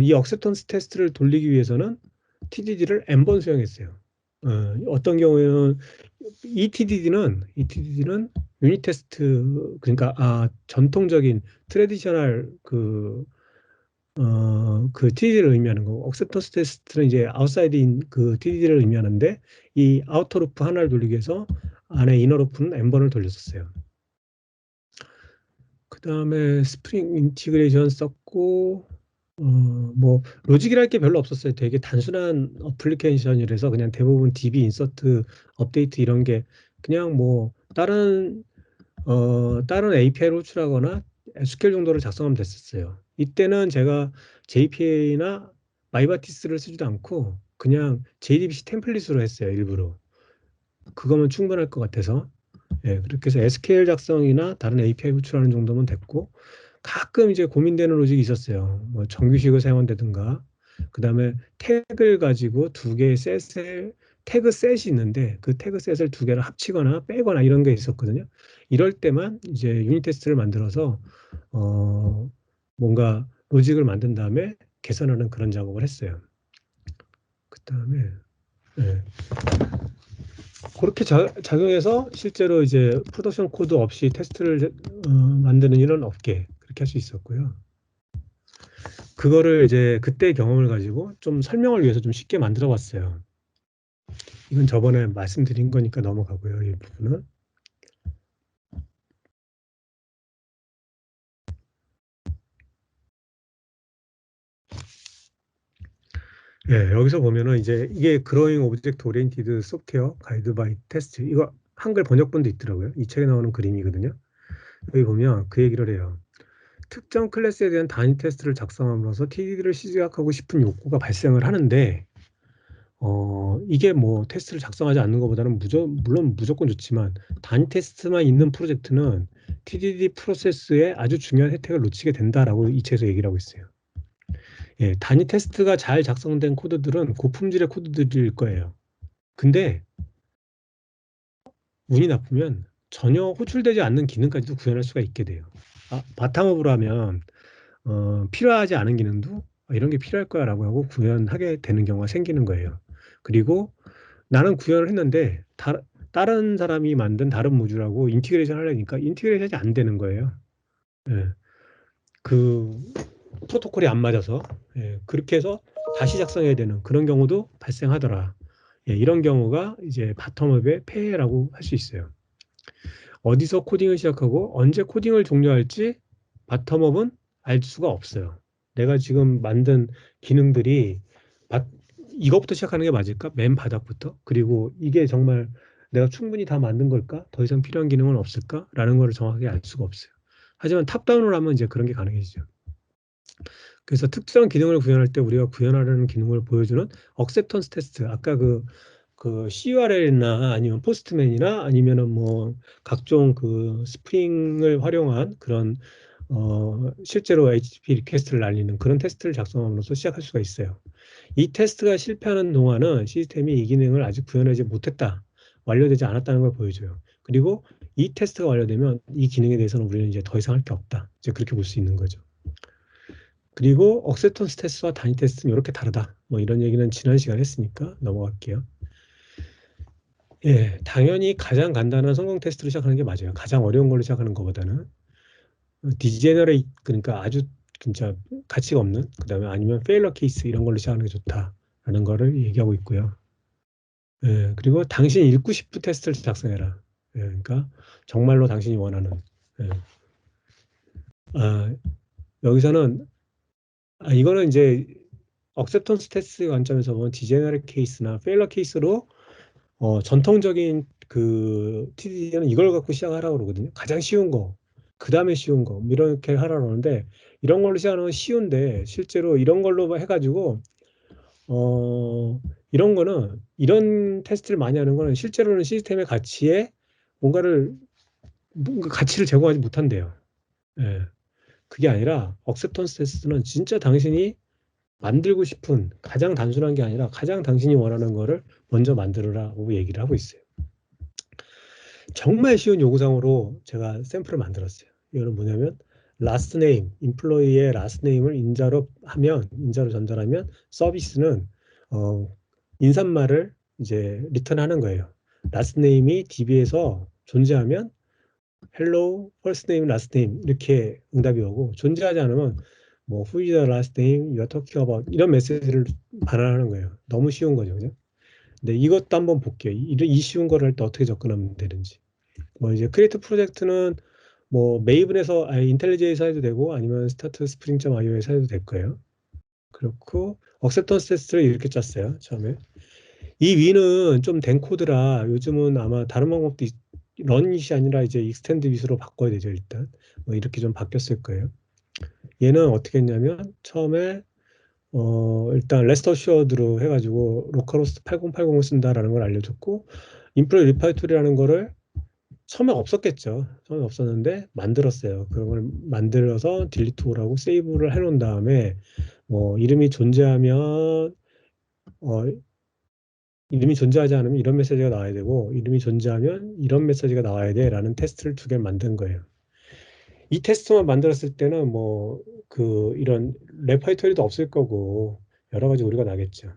이 억셉턴스 테스트를 돌리기 위해서는 TDD를 N번 수행했어요. 어떤 경우에는 ETDD는 유닛 테스트 그러니까 전통적인 트레디셔널 그 TDD를 의미하는 거고 억셉턴스 테스트는 이제 아웃사이드인 그 TDD를 의미하는데 이 아우터 루프 하나를 돌리기 위해서 안에 이너 루프는 N번을 돌렸었어요. 그 다음에 스프링 인티그레이션 썼고 뭐 로직이랄 게 별로 없었어요. 되게 단순한 어플리케이션이라서 그냥 대부분 DB 인서트 업데이트 이런 게 그냥 뭐 다른 API로 호출하거나 SQL 정도를 작성하면 됐었어요. 이때는 제가 JPA나 마이바티스를 쓰지도 않고 그냥 JDBC 템플릿으로 했어요. 일부러. 그거면 충분할 것 같아서. 예, 그렇게 해서 SQL 작성이나 다른 API 호출하는 정도면 됐고 가끔 이제 고민되는 로직이 있었어요. 뭐 정규식을 사용한다든가 그다음에 태그를 가지고 두 개의 셋을 태그 셋이 있는데 그 태그 셋을 두 개를 합치거나 빼거나 이런 게 있었거든요. 이럴 때만 이제 유닛 테스트를 만들어서 뭔가 로직을 만든 다음에 개선하는 그런 작업을 했어요. 그다음에 예, 그렇게 작용해서 실제로 이제 프로덕션 코드 없이 테스트를 만드는 일은 없게 그렇게 할 수 있었고요. 그거를 이제 그때 경험을 가지고 좀 설명을 위해서 좀 쉽게 만들어 봤어요. 이건 저번에 말씀드린 거니까 넘어가고요. 이 부분은. 예, 여기서 보면은 이제 이게 그로잉 오브젝트 오리엔티드 소프트웨어 가이드 바이 테스트 이거 한글 번역본도 있더라고요. 이 책에 나오는 그림이거든요. 여기 보면 그 얘기를 해요. 특정 클래스에 대한 단위 테스트를 작성함으로써 TDD를 시작하고 싶은 욕구가 발생을 하는데 이게 뭐 테스트를 작성하지 않는 것보다는 물론 무조건 좋지만 단위 테스트만 있는 프로젝트는 TDD 프로세스에 아주 중요한 혜택을 놓치게 된다라고 이 책에서 얘기를 하고 있어요. 예, 단위 테스트가 잘 작성된 코드들은 고품질의 코드들일 거예요. 근데 운이 나쁘면 전혀 호출되지 않는 기능까지도 구현할 수가 있게 돼요. 바탕업으로 하면 필요하지 않은 기능도 이런 게 필요할 거야라고 하고 구현하게 되는 경우가 생기는 거예요. 그리고 나는 구현을 했는데 다른 사람이 만든 다른 모듈하고 인티그레이션 하려니까 인티그레이션이 안 되는 거예요. 예, 그 프로토콜이 안 맞아서 그렇게 해서 다시 작성해야 되는 그런 경우도 발생하더라. 예, 이런 경우가 이제 바텀업의 폐해라고 할 수 있어요. 어디서 코딩을 시작하고 언제 코딩을 종료할지 바텀업은 알 수가 없어요. 내가 지금 만든 기능들이 바- 이것부터 시작하는 게 맞을까? 맨 바닥부터? 그리고 이게 정말 내가 충분히 다 만든 걸까? 더 이상 필요한 기능은 없을까? 라는 거를 정확하게 알 수가 없어요. 하지만 탑다운으로 하면 이제 그런 게 가능해지죠. 그래서 특정 기능을 구현할 때 우리가 구현하려는 기능을 보여주는 억셉턴스 테스트. 아까 그 CURL이나 아니면 포스트맨이나 아니면은 뭐 각종 그 스프링을 활용한 그런 실제로 HTTP 리퀘스트를 날리는 그런 테스트를 작성함으로써 시작할 수가 있어요. 이 테스트가 실패하는 동안은 시스템이 이 기능을 아직 구현하지 못했다, 완료되지 않았다는 걸 보여줘요. 그리고 이 테스트가 완료되면 이 기능에 대해서는 우리는 이제 더 이상 할 게 없다, 이제 그렇게 볼 수 있는 거죠. 그리고 억셉턴스 테스트와 단위 테스트는 이렇게 다르다, 뭐 이런 얘기는 지난 시간에 했으니까 넘어갈게요. 예, 당연히 가장 간단한 성공 테스트로 시작하는 게 맞아요. 가장 어려운 걸로 시작하는 것보다는. 디제너레이트, 그러니까 아주 진짜 가치가 없는, 그다음에 아니면 페일러 케이스 이런 걸로 시작하는 게 좋다라는 거를 얘기하고 있고요. 예, 그리고 당신이 읽고 싶은 테스트를 작성해라. 예, 그러니까 정말로 당신이 원하는. 예. 아, 여기서는 이거는 이제 억셉턴스 테스트 관점에서 보면 디제너레이트 케이스나 페일러 케이스로 전통적인 그 TDD는 이걸 갖고 시작하라고 그러거든요. 가장 쉬운 거, 그 다음에 쉬운 거, 뭐 이렇게 하라고 그러는데, 이런 걸로 시작하는 건 쉬운데, 실제로 이런 걸로 해가지고, 이런 거는, 이런 테스트를 많이 하는 거는 실제로는 시스템의 가치에 뭔가 가치를 제공하지 못한대요. 예. 그게 아니라, 억셉턴스 테스트는 진짜 당신이 만들고 싶은, 가장 단순한 게 아니라 가장 당신이 원하는 거를 먼저 만들어라고 얘기를 하고 있어요. 정말 쉬운 요구사항으로 제가 샘플을 만들었어요. 이거는 뭐냐면 last name, employee의 last name을 인자로 전달하면 서비스는 인사말을 이제 리턴하는 거예요. last name이 DB에서 존재하면 hello, first name, last name 이렇게 응답이 오고, 존재하지 않으면 뭐 who is the last name you are talking about 이런 메시지를 반환하는 거예요. 너무 쉬운 거죠, 그죠? 근데 이것도 한번 볼게요. 이 쉬운 거를 할 때 어떻게 접근하면 되는지. 뭐 이제 크리에이트 프로젝트는 뭐 메이븐에서 인텔리제에서 해도 되고 아니면 스타트 스프링.io에서 해도 될 거예요. 그렇고 억셉턴스 테스트를 이렇게 짰어요. 처음에 이 위는 좀 된 코드라 요즘은 아마 다른 방법도 런잇이 아니라 이제 익스텐드 윗으로 바꿔야 되죠. 일단 뭐 이렇게 좀 바뀌었을 거예요. 얘는 어떻게 했냐면 처음에 일단 레스트 어슈어드로 해가지고 로컬호스트 8080을 쓴다라는 걸 알려줬고, 인플로이 리파이토리라는 거를 처음에 없었겠죠. 처음에 없었는데 만들었어요. 그런 걸 만들어서 딜리트오라고 세이브를 해놓은 다음에 뭐 어, 이름이 존재하지 않으면 이런 메시지가 나와야 되고, 이름이 존재하면 이런 메시지가 나와야 돼라는 테스트를 두 개 만든 거예요. 이 테스트만 만들었을 때는 뭐 그 이런 레파이토리도 없을 거고 여러 가지 오류가 나겠죠.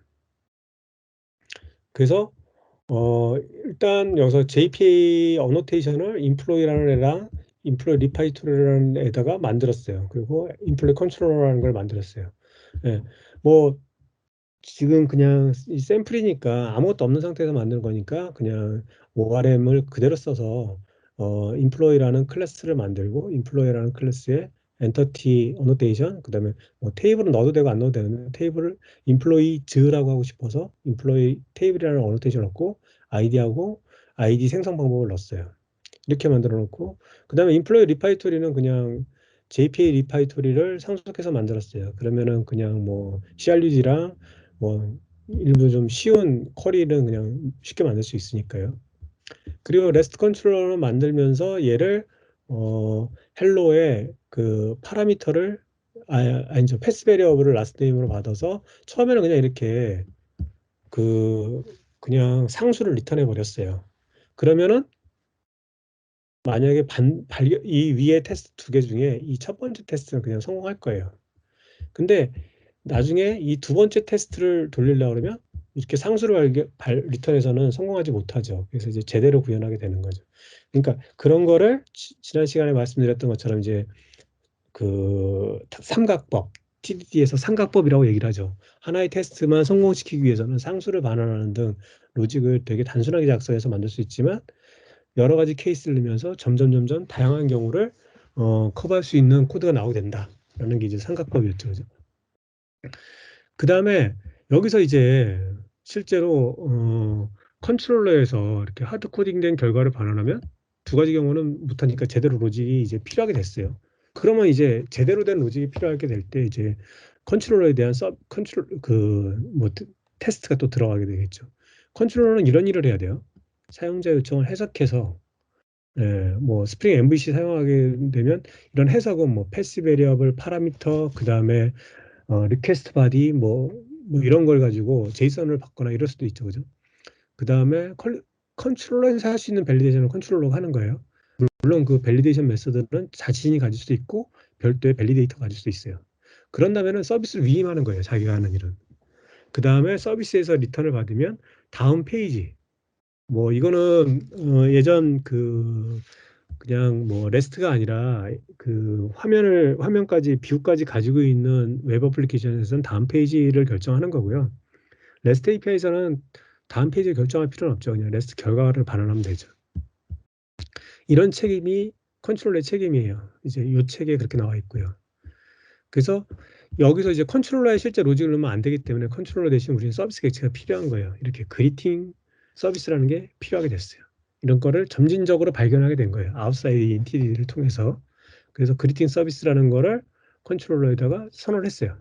그래서 일단 여기서 JPA 어노테이션을 인플로이라는 애랑 인플로이 리파이토리라는 애다가 만들었어요. 그리고 인플로이 컨트롤러라는 걸 만들었어요. 예. 뭐 지금 그냥 이 샘플이니까 아무것도 없는 상태에서 만든 거니까 그냥 ORM을 그대로 써서 인플로이라는 클래스를 만들고, 인플로이라는 클래스에 엔터티 어노테이션, 그다음에 뭐 테이블은 넣어도 되고 안 넣어도 되는데 테이블을 인플로이즈라고 하고 싶어서 인플로이 테이블이라는 어노테이션 넣고 아이디하고 아이디 생성 방법을 넣었어요. 이렇게 만들어 놓고, 그다음에 인플로이 리파이토리는 그냥 JPA 리파이토리를 상속해서 만들었어요. 그러면은 그냥 뭐 CRUD랑 뭐 일부 좀 쉬운 쿼리는 그냥 쉽게 만들 수 있으니까요. 그리고 레스트 컨트롤러 만들면서 얘를 헬로의 그 파라미터를 아니죠, 패스 베리어블을 라스트 네임으로 받아서 처음에는 그냥 이렇게 그 그냥 상수를 리턴해 버렸어요. 그러면은 만약에 이 위에 테스트 두 개 중에 이 첫 번째 테스트는 그냥 성공할 거예요. 근데 나중에 이 두 번째 테스트를 돌리려고 그러면 이렇게 상수를 리턴해서는 성공하지 못하죠. 그래서 이제 제대로 구현하게 되는 거죠. 그러니까 그런 거를 지난 시간에 말씀드렸던 것처럼 이제 그 삼각법, TDD에서 삼각법이라고 얘기를 하죠. 하나의 테스트만 성공시키기 위해서는 상수를 반환하는 등 로직을 되게 단순하게 작성해서 만들 수 있지만, 여러 가지 케이스를 넣으면서 점점 다양한 경우를 커버할 수 있는 코드가 나오게 된다라는 게 이제 삼각법이었죠. 그죠? 그 다음에 여기서 이제 실제로 컨트롤러에서 이렇게 하드 코딩된 결과를 반환하면 두 가지 경우는 못하니까 제대로 로직이 이제 필요하게 됐어요. 그러면 이제 제대로 된 로직이 필요하게 될 때 이제 컨트롤러에 대한 서 컨트롤 그뭐 테스트가 또 들어가게 되겠죠. 컨트롤러는 이런 일을 해야 돼요. 사용자 요청을 해석해서 뭐 스프링 MVC 사용하게 되면 이런 해석은 뭐 패스 베리어블 파라미터 그다음에 리퀘스트 바디 뭐 이런 걸 가지고 제이선을 받거나 이럴 수도 있죠. 그죠? 그다음에 컨트롤러에서 할 수 있는 밸리데이션을 컨트롤러가 하는 거예요. 물론 그 밸리데이션 메서드는 자신이 가질 수도 있고 별도의 밸리데이터가 가질 수도 있어요. 그런다면은 서비스를 위임하는 거예요. 자기가 하는 일은. 그다음에 서비스에서 리턴을 받으면 다음 페이지 뭐 이거는 예전 그냥 뭐 레스트가 아니라 그 화면까지 뷰까지 가지고 있는 웹 애플리케이션에서는 다음 페이지를 결정하는 거고요. REST API에서는 다음 페이지를 결정할 필요는 없죠. 그냥 REST 결과를 반환하면 되죠. 이런 책임이 컨트롤러의 책임이에요. 이제 이 책에 그렇게 나와 있고요. 그래서 여기서 이제 컨트롤러에 실제 로직을 넣으면 안 되기 때문에 컨트롤러 대신 우리는 서비스 객체가 필요한 거예요. 이렇게 그리팅 서비스라는 게 필요하게 됐어요. 이런 거를 점진적으로 발견하게 된 거예요. 아웃사이드 인티리를 통해서. 그래서 그리팅 서비스라는 거를 컨트롤러에다가 선언을 했어요.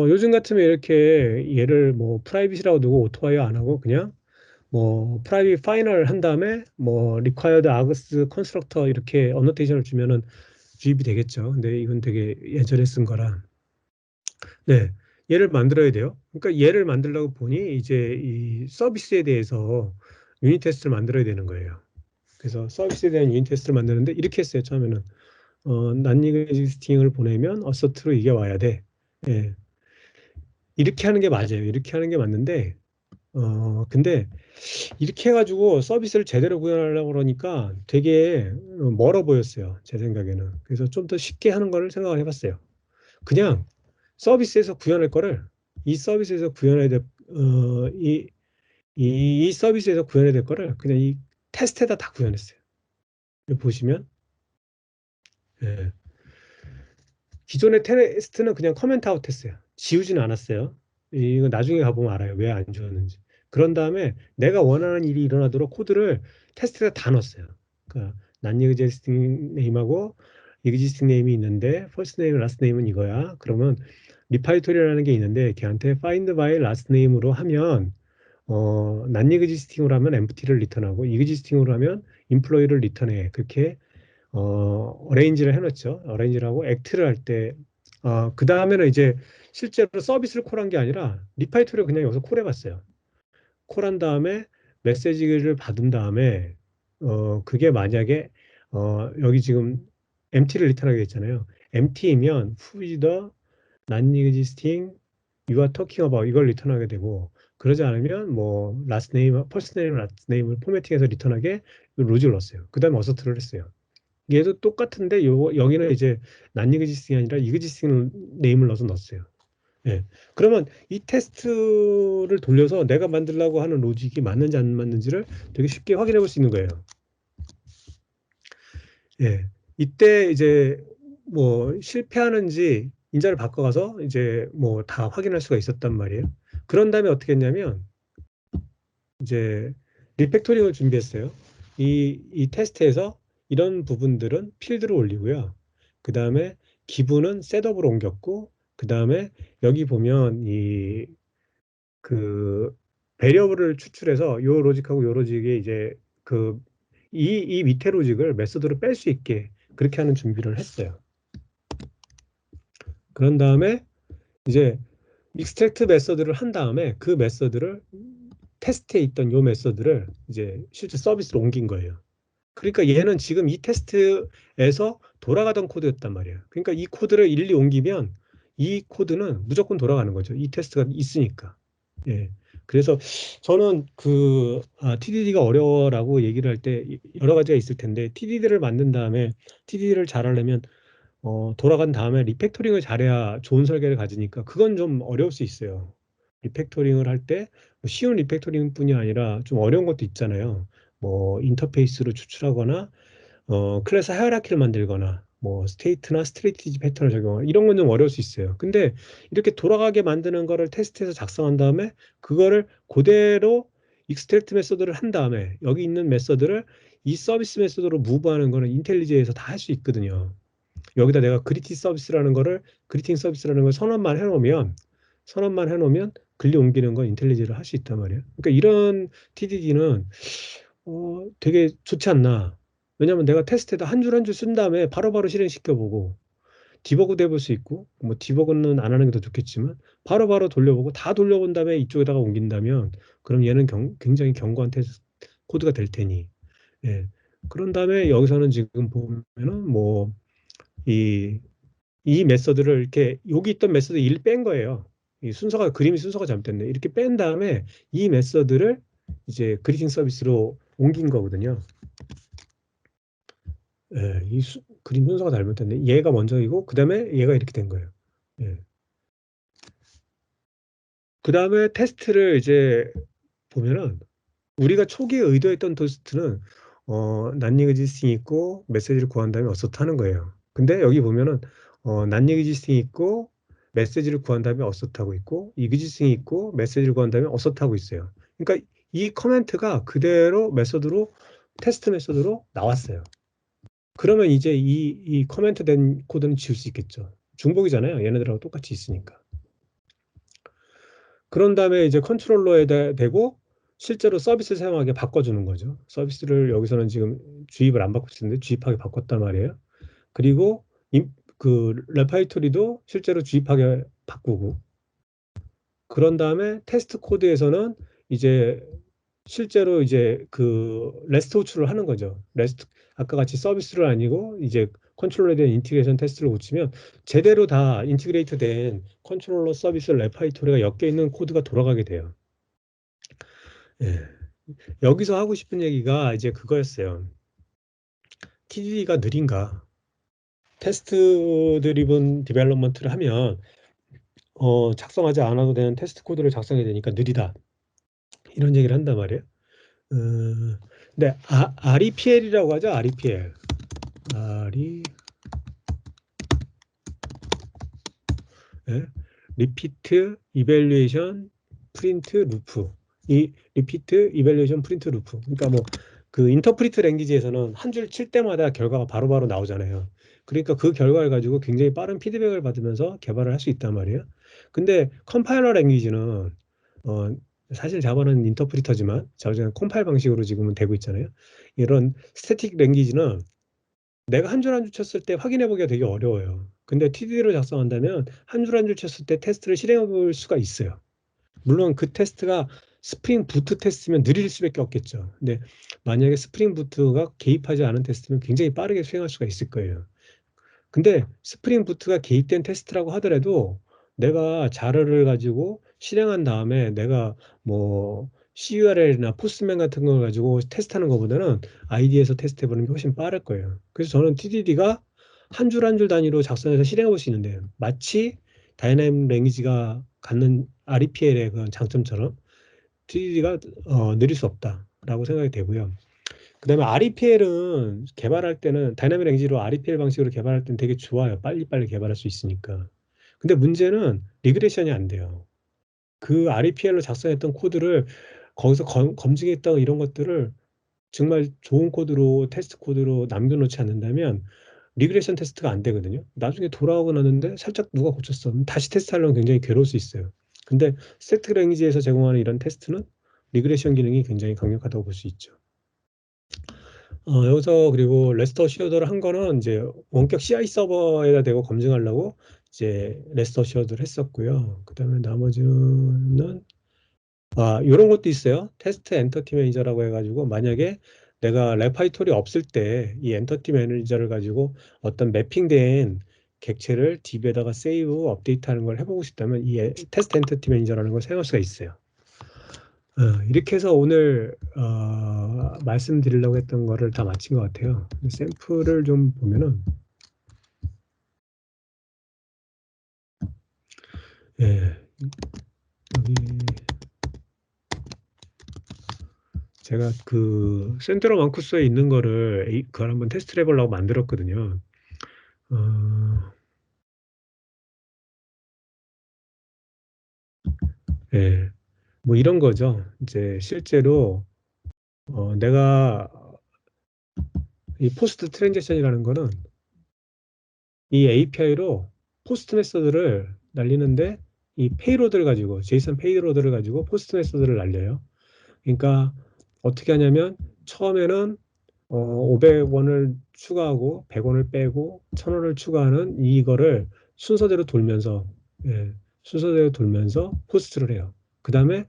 요즘 같으면 이렇게 얘를 뭐 프라이빗이라고 두고 오토바이어 안 하고 그냥 뭐 프라이빗 파이널 한 다음에 뭐 리콰이어드 아그스 컨스트럭터 이렇게 어노테이션을 주면은 주입이 되겠죠. 근데 이건 되게 예전에 쓴 거라. 네. 얘를 만들어야 돼요. 그러니까 얘를 만들려고 보니 이제 이 서비스에 대해서 유닛 테스트를 만들어야 되는 거예요. 그래서 서비스에 대한 유닛 테스트를 만드는데 이렇게 했어요. 처음에는 난이그 익지스팅을 보내면 어서트로 이게 와야 돼. 예. 이렇게 하는 게 맞아요. 이렇게 하는 게 맞는데 근데 이렇게 해가지고 서비스를 제대로 구현하려고 그러니까 되게 멀어 보였어요. 제 생각에는. 그래서 좀 더 쉽게 하는 거를 생각을 해봤어요. 그냥 서비스에서 구현할 거를 이 서비스에서 구현해야 될, 이 서비스에서 구현해야 될 거를 그냥 이 테스트에다 다 구현했어요. 여기 보시면, 예. 기존의 테스트는 그냥 커멘트 아웃 했어요. 지우지는 않았어요. 이거 나중에 가보면 알아요. 왜 안 지웠는지. 그런 다음에 내가 원하는 일이 일어나도록 코드를 테스트에다 다 넣었어요. 그러니까 난 existing name하고 existing name이 있는데 first name, last name은 이거야. 그러면 리파이토리라는 게 있는데 걔한테 find by last name으로 하면 난 existing으로 하면 empty를 리턴하고 existing으로 하면 employee를 리턴해. 그렇게 어레인지를 해놓죠. 어레인지를 하고 액트를 할 때, 그 다음에는 이제 실제로 서비스를 콜한 게 아니라 리파이토리를 그냥 여기서 콜해봤어요. 콜한 다음에 메시지를 받은 다음에, 그게 만약에, 여기 지금 empty를 리턴하게 됐잖아요. empty이면 who is the non-existing you are talking about 이걸 리턴하게 되고, 그러지 않으면 뭐 last name, first name, last name을 포매팅해서 리턴하게 로직을 넣었어요. 그 다음에 어서트를 했어요. 얘도 똑같은데 여기는 이제 난 이그지스팅이 아니라 이그지스팅 네임을 넣어서 넣었어요. 예. 그러면 이 테스트를 돌려서 내가 만들려고 하는 로직이 맞는지 안 맞는지를 되게 쉽게 확인해 볼 수 있는 거예요. 예. 이때 이제 뭐 실패하는지 인자를 바꿔가서 이제 뭐 다 확인할 수가 있었단 말이에요. 그런 다음에 어떻게 했냐면 이제 리팩토링을 준비했어요. 이 테스트에서 이런 부분들은 필드를 올리고요. 그 다음에 기분은 셋업으로 옮겼고, 그 다음에 여기 보면 그 베리어블을 추출해서 요 로직하고 요 로직에 이제 이 밑에 로직을 메소드로 뺄 수 있게 그렇게 하는 준비를 했어요. 그런 다음에 이제 익스트랙트 메서드를 한 다음에 그 메서드를 테스트에 있던 요 메서드를 이제 실제 서비스로 옮긴 거예요. 그러니까 얘는 지금 이 테스트에서 돌아가던 코드였단 말이에요. 그러니까 이 코드를 일일이 옮기면 이 코드는 무조건 돌아가는 거죠. 이 테스트가 있으니까. 예. 그래서 저는 TDD가 어려워라고 얘기를 할 때 여러 가지가 있을 텐데 TDD를 만든 다음에 TDD를 잘하려면 돌아간 다음에 리팩토링을 잘해야 좋은 설계를 가지니까 그건 좀 어려울 수 있어요. 리팩토링을 할 때 쉬운 리팩토링뿐이 아니라 좀 어려운 것도 있잖아요. 뭐 인터페이스로 추출하거나 클래스 하이라키를 만들거나 뭐 스테이트나 스트레티지 패턴을 적용하거나 이런 건 좀 어려울 수 있어요. 근데 이렇게 돌아가게 만드는 거를 테스트해서 작성한 다음에 그거를 그대로 익스트랙트 메소드를 한 다음에 여기 있는 메소드를 이 서비스 메소드로 무브하는 거는 인텔리제에서 다 할 수 있거든요. 여기다 내가 그리팅 서비스라는 걸 선언만 해놓으면 글리 옮기는 건 인텔리제를 할 수 있단 말이에요. 그러니까 이런 TDD는 되게 좋지 않나. 왜냐면 내가 테스트에다 한 줄 한 줄 쓴 다음에 바로바로 실행시켜보고 디버그도 해볼 수 있고 뭐 디버그는 안 하는 게 더 좋겠지만 바로바로 돌려보고 다 돌려본 다음에 이쪽에다가 옮긴다면 그럼 얘는 굉장히 견고한 테스트 코드가 될 테니 예. 그런 다음에 여기서는 지금 보면은 뭐 이 메서드를 이렇게 여기 있던 메서드 1 뺀 거예요. 이 순서가 그림이 순서가 잘못됐네. 이렇게 뺀 다음에 이 메서드를 이제 그리팅 서비스로 옮긴 거거든요. 예, 그림 순서가 잘못됐네. 얘가 먼저이고 그다음에 얘가 이렇게 된 거예요. 예. 그다음에 테스트를 이제 보면은 우리가 초기에 의도했던 테스트는 난닝 existing 있고 메시지를 구한 다음에 어서트 하는 거예요. 근데 여기 보면은 난닝 existing 있고 메시지를 구한 다음에 어서트 하고 있고 existing 있고 메시지를 구한 다음에 어서트 하고 있어요. 그러니까 이 커멘트가 그대로 메서드로 테스트 메서드로 나왔어요. 그러면 이제 이 커멘트 된 코드는 지울 수 있겠죠. 중복이잖아요. 얘네들하고 똑같이 있으니까. 그런 다음에 이제 컨트롤러에 대고 실제로 서비스 사용하게 바꿔주는 거죠. 서비스를 여기서는 지금 주입을 안 바꾸고 있는데 주입하게 바꿨단 말이에요. 그리고 그 레파이토리도 실제로 주입하게 바꾸고 그런 다음에 테스트 코드에서는 이제 실제로 이제 그 레스트 호출을 하는 거죠. 레스트 아까 같이 서비스를 아니고 이제 컨트롤러에 대한 인티그레이션 테스트를 고치면 제대로 다 인티그레이트 된 컨트롤러 서비스 레파이토리가 엮여 있는 코드가 돌아가게 돼요. 예. 여기서 하고 싶은 얘기가 이제 그거였어요. TDD가 느린가? 테스트 드리븐 디벨롭먼트를 하면 작성하지 않아도 되는 테스트 코드를 작성해야 되니까 느리다. 이런 얘기를 한단 말이에요. 근데 REPL이라고 하죠. REPL. RE 예? 리피트 이밸류에이션 프린트 루프. 이 리피트 이밸류에이션 프린트 루프. 그러니까 뭐 그 인터프리트 랭귀지에서는 한 줄 칠 때마다 결과가 바로바로 나오잖아요. 그러니까 그 결과를 가지고 굉장히 빠른 피드백을 받으면서 개발을 할 수 있단 말이에요. 근데 컴파일러 랭귀지는 어 사실 자바는 인터프리터지만 자바는 컴파일 방식으로 지금은 되고 있잖아요. 이런 스태틱 랭귀지는 내가 한 줄 한 줄 쳤을 때 확인해 보기가 되게 어려워요. 근데 TDD로 작성한다면 한 줄 한 줄 쳤을 때 테스트를 실행해 볼 수가 있어요. 물론 그 테스트가 스프링 부트 테스트면 느릴 수밖에 없겠죠. 근데 만약에 스프링 부트가 개입하지 않은 테스트면 굉장히 빠르게 수행할 수가 있을 거예요. 근데 스프링 부트가 개입된 테스트라고 하더라도 내가 자료를 가지고 실행한 다음에 내가 뭐 CURL이나 포스트맨 같은 걸 가지고 테스트하는 것보다는 ID에서 테스트해 보는 게 훨씬 빠를 거예요. 그래서 저는 TDD가 한 줄 한 줄 단위로 작성해서 실행해 볼 수 있는데 마치 다이내믹 랭귀지가 갖는 REPL의 그런 장점처럼 TDD가 느릴 수 없다라고 생각이 되고요. 그다음에 REPL은 개발할 때는 다이나믹 랭지로 REPL 방식으로 개발할 때는 되게 좋아요. 빨리빨리 개발할 수 있으니까. 근데 문제는 리그레션이 안 돼요. 그 REPL로 작성했던 코드를 거기서 검증했던 이런 것들을 정말 좋은 코드로 테스트 코드로 남겨놓지 않는다면 리그레션 테스트가 안 되거든요. 나중에 돌아오고 나는데 살짝 누가 고쳤어. 그럼 다시 테스트하려면 굉장히 괴로울 수 있어요. 근데 스태틱 랭귀지에서 제공하는 이런 테스트는 리그레션 기능이 굉장히 강력하다고 볼 수 있죠. 여기서 그리고 레스터 시어드를 한 거는 이제 원격 CI 서버에다 대고 검증하려고 이제 레스터 시어드를 했었고요. 그다음에 나머지는 이런 것도 있어요. 테스트 엔터티 매니저라고 해가지고 만약에 내가 레파이토리 없을 때 이 엔터티 매니저를 가지고 어떤 매핑된 객체를 DB에다가 세이브 업데이트하는 걸 해보고 싶다면 이 테스트 엔터티 매니저라는 걸 사용할 수가 있어요. 이렇게 해서 오늘 말씀드리려고 했던 거를 다 마친 것 같아요. 샘플을 좀 보면은 예, 여기 제가 그 센트럴 왕쿠스에 있는 거를 그걸 한번 테스트를 해보려고 만들었거든요. 어, 예, 뭐 이런 거죠. 이제 실제로 내가 이 포스트 트랜지션이라는 거는 이 API로 포스트 메서드를 날리는데 이 페이로드를 가지고 제이슨 페이로드를 가지고 포스트 메서드를 날려요. 그러니까 어떻게 하냐면 처음에는 500원을 추가하고 100원을 빼고 1000원을 추가하는 이거를 순서대로 돌면서 예, 순서대로 돌면서 호스트를 해요. 그다음에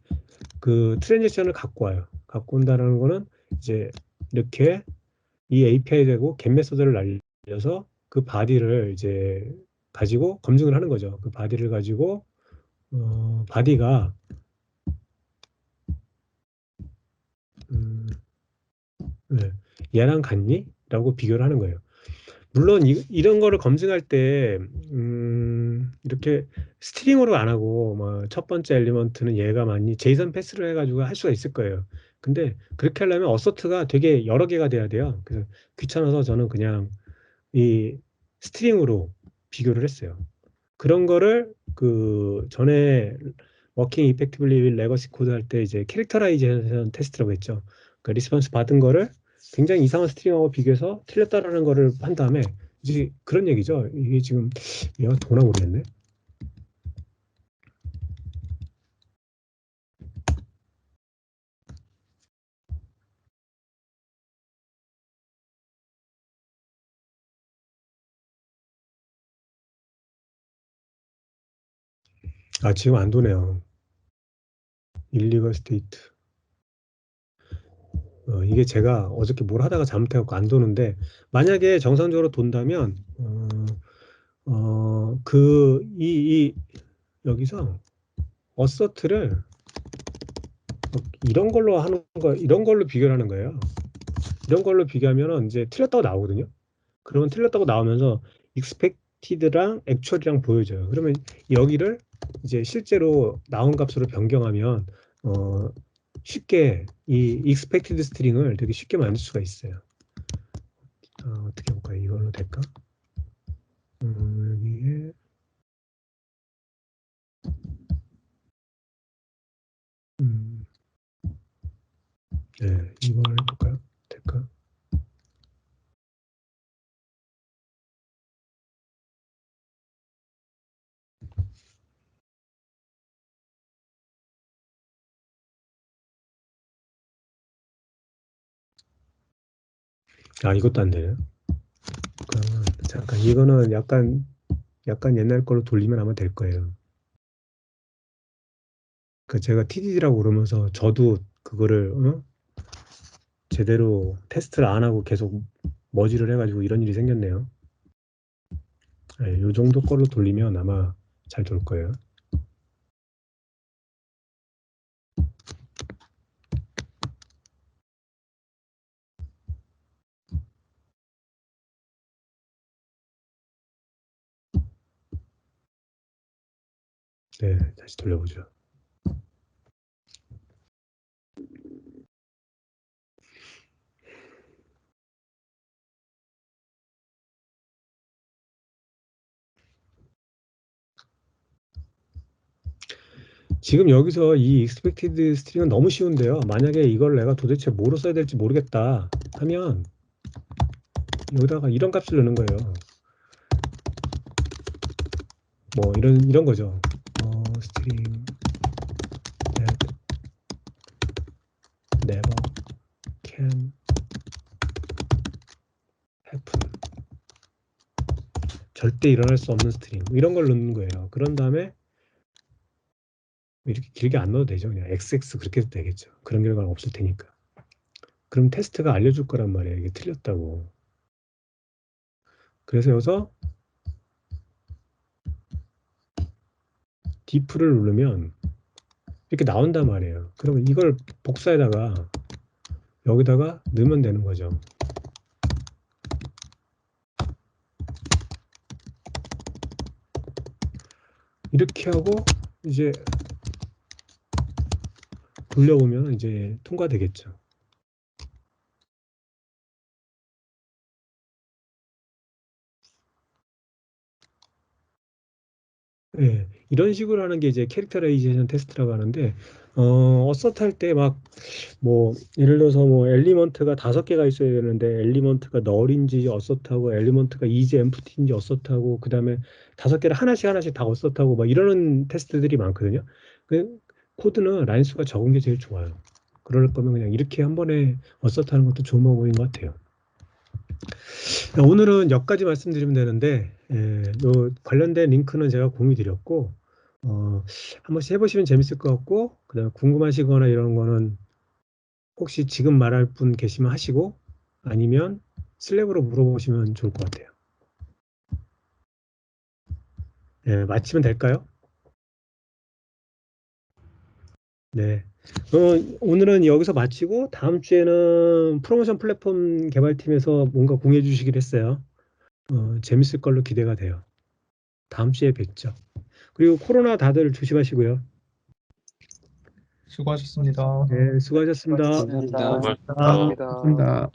그 트랜지션을 갖고 와요. 갖고 온다는 거는 이제 이렇게 이 API 되고 겟 메소드를 날려서 그 바디를 이제 가지고 검증을 하는 거죠. 그 바디를 가지고 바디가 음, 네, 얘랑 같니? 라고 비교를 하는 거예요. 물론 이런 거를 검증할 때 이렇게 스트링으로 안 하고 뭐 첫 번째 엘리먼트는 얘가 맞니? 제이슨 패스를 해가지고 할 수가 있을 거예요. 근데 그렇게 하려면 어서트가 되게 여러 개가 돼야 돼요. 그래서 귀찮아서 저는 그냥 이 스트링으로 비교를 했어요. 그런 거를 그 전에 워킹 이펙티블리 레거시 코드 할 때 이제 캐릭터라이제이션 테스트라고 했죠. 그 리스폰스 받은 거를 굉장히 이상한 스트링하고 비교해서 틀렸다라는 거를 한 다음에 이제 그런 얘기죠. 이게 지금 얘가 도나 모르겠네. 아, 지금 안 도네요. 일리걸 스테이트. 이게 제가 어저께 뭘 하다가 잘못해갖고 안 도는데 만약에 정상적으로 돈다면 여기서 어서트를 이런 걸로 하는 거, 이런 걸로 비교를 하는 거예요. 이런 걸로 비교하면 이제 틀렸다고 나오거든요. 그러면 틀렸다고 나오면서 expected랑 actual이랑 보여줘요. 그러면 여기를 이제 실제로 나온 값으로 변경하면 어, 쉽게 이 expected 스트링을 되게 쉽게 만들 수가 있어요. 어떻게 해볼까요? 이걸로 될까? 여기에 음, 네, 이걸 해볼까요? 될까? 아, 이것도 안 되네요. 그러면 잠깐 이거는 약간 옛날 걸로 돌리면 아마 될 거예요. 그 제가 TDD라고 그러면서 저도 그거를 제대로 테스트를 안 하고 계속 머지를 해가지고 이런 일이 생겼네요. 네, 요 정도 걸로 돌리면 아마 잘 돌 거예요. 네, 다시 돌려보죠. 지금 여기서 이 expected string은 너무 쉬운데요. 만약에 이걸 내가 도대체 뭐로 써야 될지 모르겠다 하면 여기다가 이런 값을 넣는 거예요. 뭐 이런 거죠. string that never can happen. 절대 일어날 수 없는 스트링. 뭐 이런 걸 넣는 거예요. 그런 다음에 이렇게 길게 안 넣어도 되죠. 그냥 XX 그렇게 해도 되겠죠. 그런 결과는 없을 테니까. 그럼 테스트가 알려줄 거란 말이에요. 이게 틀렸다고. 그래서 여기서 diff를 누르면 이렇게 나온단 말이에요. 그러면 이걸 복사에다가 여기다가 넣으면 되는 거죠. 이렇게 하고 이제 돌려보면 이제 통과되겠죠. 예, 이런 식으로 하는 게 이제 캐릭터라이제이션 테스트라고 하는데, 어서트 할 때 막, 뭐, 예를 들어서 뭐, 엘리먼트가 5개가 있어야 되는데, 엘리먼트가 널인지 어서트하고, 엘리먼트가 이지 엠프티인지 어서트하고, 그 다음에 5개를 하나씩 다 어서트하고, 막 이러는 테스트들이 많거든요. 그 코드는 라인 수가 적은 게 제일 좋아요. 그럴 거면 그냥 이렇게 한 번에 어서트하는 것도 좋은 방법인 것 같아요. 오늘은 여기까지 말씀드리면 되는데, 요 관련된 링크는 제가 공유 드렸고, 한 번씩 해보시면 재밌을 것 같고, 그다음에 궁금하시거나 이런 거는 혹시 지금 말할 분 계시면 하시고, 아니면 슬랙으로 물어보시면 좋을 것 같아요. 마치면 될까요? 네. 오늘은 여기서 마치고, 다음 주에는 프로모션 플랫폼 개발팀에서 뭔가 공유해 주시기로 했어요. 재밌을 걸로 기대가 돼요. 다음 주에 뵙죠. 그리고 코로나 다들 조심하시고요. 수고하셨습니다. 네, 수고하셨습니다. 감사합니다. 감사합니다. 감사합니다. 감사합니다.